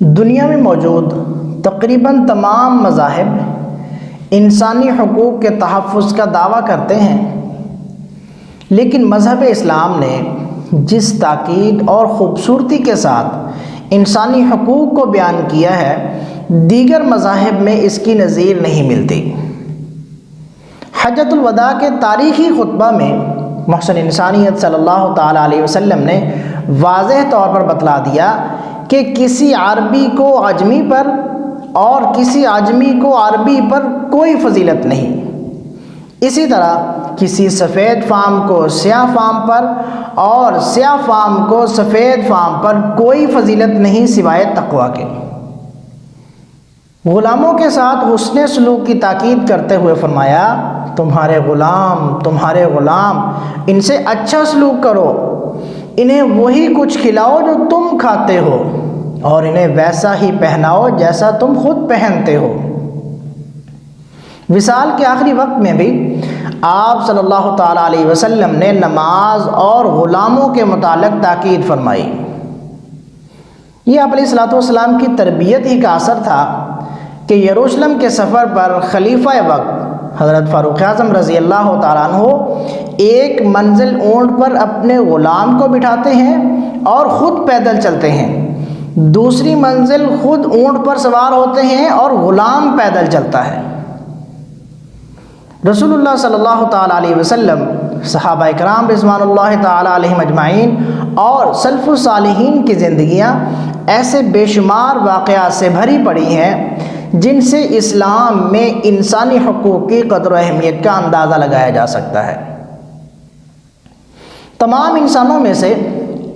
دنیا میں موجود تقریباً تمام مذاہب انسانی حقوق کے تحفظ کا دعویٰ کرتے ہیں، لیکن مذہب اسلام نے جس تاکید اور خوبصورتی کے ساتھ انسانی حقوق کو بیان کیا ہے، دیگر مذاہب میں اس کی نظیر نہیں ملتی۔ حجۃ الوداع کے تاریخی خطبہ میں محسن انسانیت صلی اللہ تعالیٰ علیہ وسلم نے واضح طور پر بتلا دیا کہ کسی عربی کو عجمی پر اور کسی عجمی کو عربی پر کوئی فضیلت نہیں۔ اسی طرح کسی سفید فام کو سیاہ فام پر اور سیاہ فام کو سفید فام پر کوئی فضیلت نہیں سوائے تقویٰ کے۔ غلاموں کے ساتھ حسن سلوک کی تاکید کرتے ہوئے فرمایا، تمہارے غلام ان سے اچھا سلوک کرو، انہیں وہی کچھ کھلاؤ جو تم کھاتے ہو، اور انہیں ویسا ہی پہناؤ جیسا تم خود پہنتے ہو۔ وصال کے آخری وقت میں بھی آپ صلی اللہ تعالیٰ علیہ وسلم نے نماز اور غلاموں کے متعلق تاکید فرمائی۔ یہ آپ علیہ الصلوۃ والسلام کی تربیت ہی کا اثر تھا کہ یروشلم کے سفر پر خلیفہ وقت حضرت فاروق اعظم رضی اللہ تعالیٰ عنہ ایک منزل اونٹ پر اپنے غلام کو بٹھاتے ہیں اور خود پیدل چلتے ہیں، دوسری منزل خود اونٹ پر سوار ہوتے ہیں اور غلام پیدل چلتا ہے۔ رسول اللہ صلی اللہ تعالیٰ علیہ وسلم، صحابہ کرام رضوان اللہ تعالیٰ علیہم اجمعین اور سلف الصالحین کی زندگیاں ایسے بے شمار واقعات سے بھری پڑی ہیں جن سے اسلام میں انسانی حقوق کی قدر و اہمیت کا اندازہ لگایا جا سکتا ہے۔ تمام انسانوں میں سے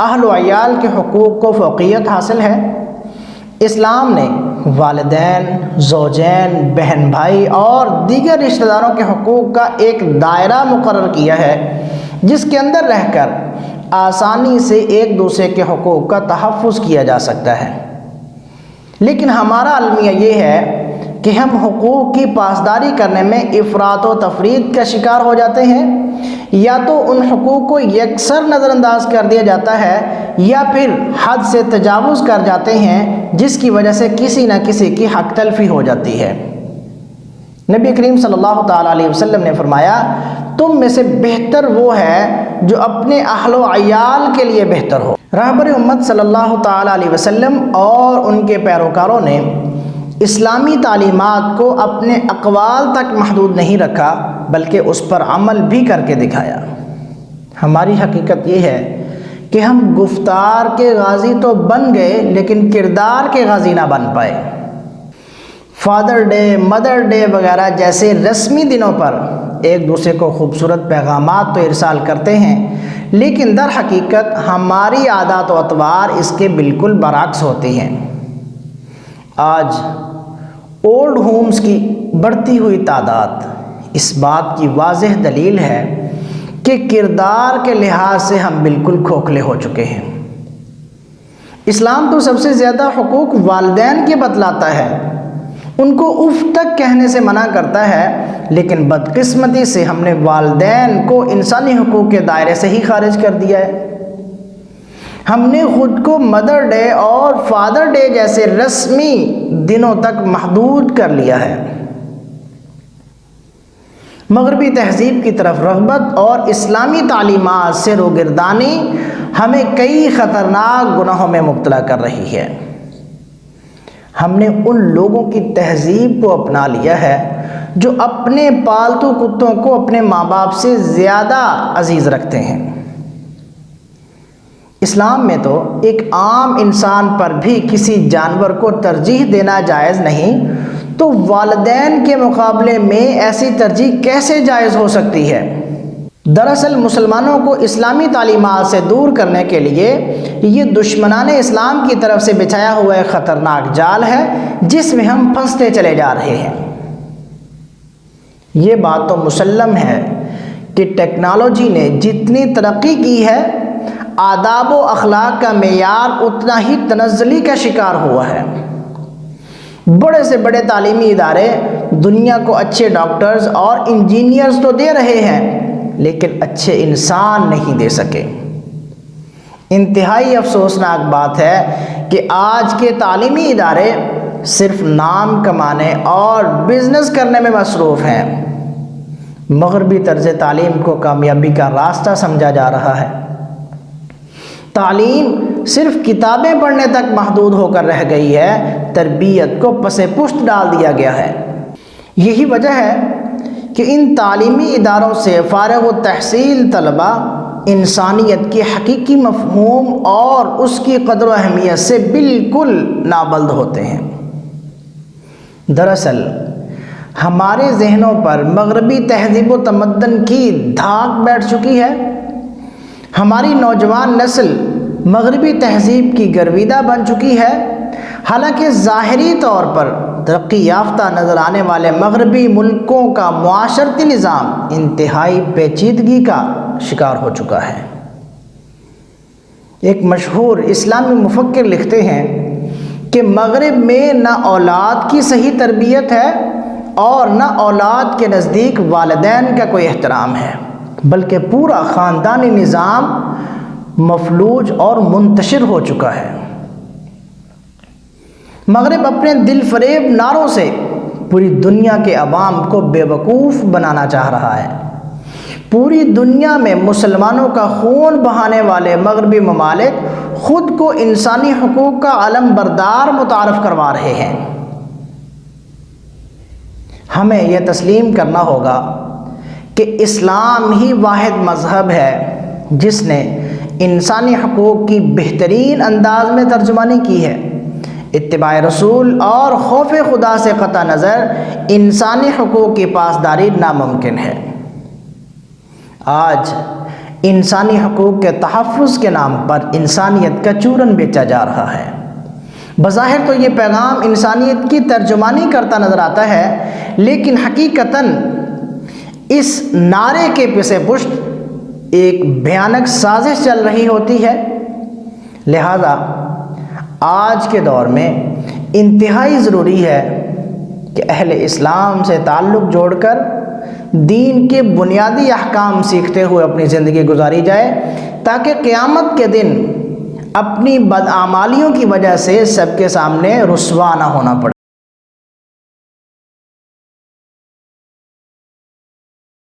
اہل و عیال کے حقوق کو فوقیت حاصل ہے۔ اسلام نے والدین، زوجین، بہن بھائی اور دیگر رشتہ داروں کے حقوق کا ایک دائرہ مقرر کیا ہے جس کے اندر رہ کر آسانی سے ایک دوسرے کے حقوق کا تحفظ کیا جا سکتا ہے۔ لیکن ہمارا المیہ یہ ہے کہ ہم حقوق کی پاسداری کرنے میں افراط و تفریط کا شکار ہو جاتے ہیں، یا تو ان حقوق کو یکسر نظر انداز کر دیا جاتا ہے یا پھر حد سے تجاوز کر جاتے ہیں، جس کی وجہ سے کسی نہ کسی کی حق تلفی ہو جاتی ہے۔ نبی کریم صلی اللہ تعالیٰ علیہ وسلم نے فرمایا، تم میں سے بہتر وہ ہے جو اپنے اہل و عیال کے لیے بہتر ہو۔ رہبر امت صلی اللہ تعالیٰ علیہ وسلم اور ان کے پیروکاروں نے اسلامی تعلیمات کو اپنے اقوال تک محدود نہیں رکھا بلکہ اس پر عمل بھی کر کے دکھایا۔ ہماری حقیقت یہ ہے کہ ہم گفتار کے غازی تو بن گئے لیکن کردار کے غازی نہ بن پائے۔ فادر ڈے، مدر ڈے وغیرہ جیسے رسمی دنوں پر ایک دوسرے کو خوبصورت پیغامات تو ارسال کرتے ہیں، لیکن در حقیقت ہماری عادات و اطوار اس کے بالکل برعکس ہوتی ہیں۔ آج اولڈ ہومز کی بڑھتی ہوئی تعداد اس بات کی واضح دلیل ہے کہ کردار کے لحاظ سے ہم بالکل کھوکھلے ہو چکے ہیں۔ اسلام تو سب سے زیادہ حقوق والدین کے بتلاتا ہے، ان کو اف تک کہنے سے منع کرتا ہے، لیکن بدقسمتی سے ہم نے والدین کو انسانی حقوق کے دائرے سے ہی خارج کر دیا ہے۔ ہم نے خود کو مدر ڈے اور فادر ڈے جیسے رسمی دنوں تک محدود کر لیا ہے۔ مغربی تہذیب کی طرف رغبت اور اسلامی تعلیمات سے روگردانی ہمیں کئی خطرناک گناہوں میں مبتلا کر رہی ہے۔ ہم نے ان لوگوں کی تہذیب کو اپنا لیا ہے جو اپنے پالتو کتوں کو اپنے ماں باپ سے زیادہ عزیز رکھتے ہیں۔ اسلام میں تو ایک عام انسان پر بھی کسی جانور کو ترجیح دینا جائز نہیں، تو والدین کے مقابلے میں ایسی ترجیح کیسے جائز ہو سکتی ہے؟ دراصل مسلمانوں کو اسلامی تعلیمات سے دور کرنے کے لیے یہ دشمنان اسلام کی طرف سے بچھایا ہوا ایک خطرناک جال ہے جس میں ہم پھنستے چلے جا رہے ہیں۔ یہ بات تو مسلم ہے کہ ٹیکنالوجی نے جتنی ترقی کی ہے، آداب و اخلاق کا معیار اتنا ہی تنزلی کا شکار ہوا ہے۔ بڑے سے بڑے تعلیمی ادارے دنیا کو اچھے ڈاکٹرز اور انجینئرز تو دے رہے ہیں، لیکن اچھے انسان نہیں دے سکے۔ انتہائی افسوسناک بات ہے کہ آج کے تعلیمی ادارے صرف نام کمانے اور بزنس کرنے میں مصروف ہیں۔ مغربی طرز تعلیم کو کامیابی کا راستہ سمجھا جا رہا ہے۔ تعلیم صرف کتابیں پڑھنے تک محدود ہو کر رہ گئی ہے، تربیت کو پس پشت ڈال دیا گیا ہے۔ یہی وجہ ہے کہ ان تعلیمی اداروں سے فارغ التحصیل طلبہ انسانیت کے حقیقی مفہوم اور اس کی قدر و اہمیت سے بالکل نابلد ہوتے ہیں۔ دراصل ہمارے ذہنوں پر مغربی تہذیب و تمدن کی دھاک بیٹھ چکی ہے۔ ہماری نوجوان نسل مغربی تہذیب کی گرویدہ بن چکی ہے، حالانکہ ظاہری طور پر ترقی یافتہ نظر آنے والے مغربی ملکوں کا معاشرتی نظام انتہائی پیچیدگی کا شکار ہو چکا ہے۔ ایک مشہور اسلامی مفکر لکھتے ہیں کہ مغرب میں نہ اولاد کی صحیح تربیت ہے اور نہ اولاد کے نزدیک والدین کا کوئی احترام ہے، بلکہ پورا خاندانی نظام مفلوج اور منتشر ہو چکا ہے۔ مغرب اپنے دل فریب نعروں سے پوری دنیا کے عوام کو بے وقوف بنانا چاہ رہا ہے۔ پوری دنیا میں مسلمانوں کا خون بہانے والے مغربی ممالک خود کو انسانی حقوق کا علم بردار متعارف کروا رہے ہیں۔ ہمیں یہ تسلیم کرنا ہوگا کہ اسلام ہی واحد مذہب ہے جس نے انسانی حقوق کی بہترین انداز میں ترجمانی کی ہے۔ اتباع رسول اور خوف خدا سے قطع نظر انسانی حقوق کی پاسداری ناممکن ہے۔ آج انسانی حقوق کے تحفظ کے نام پر انسانیت کا چورن بیچا جا رہا ہے۔ بظاہر تو یہ پیغام انسانیت کی ترجمانی کرتا نظر آتا ہے، لیکن حقیقتاً اس نعرے کے پس پشت ایک بھیانک سازش چل رہی ہوتی ہے۔ لہذا آج کے دور میں انتہائی ضروری ہے کہ اہل اسلام سے تعلق جوڑ کر دین کے بنیادی احکام سیکھتے ہوئے اپنی زندگی گزاری جائے، تاکہ قیامت کے دن اپنی بدعمالیوں کی وجہ سے سب کے سامنے رسوا نہ ہونا پڑے۔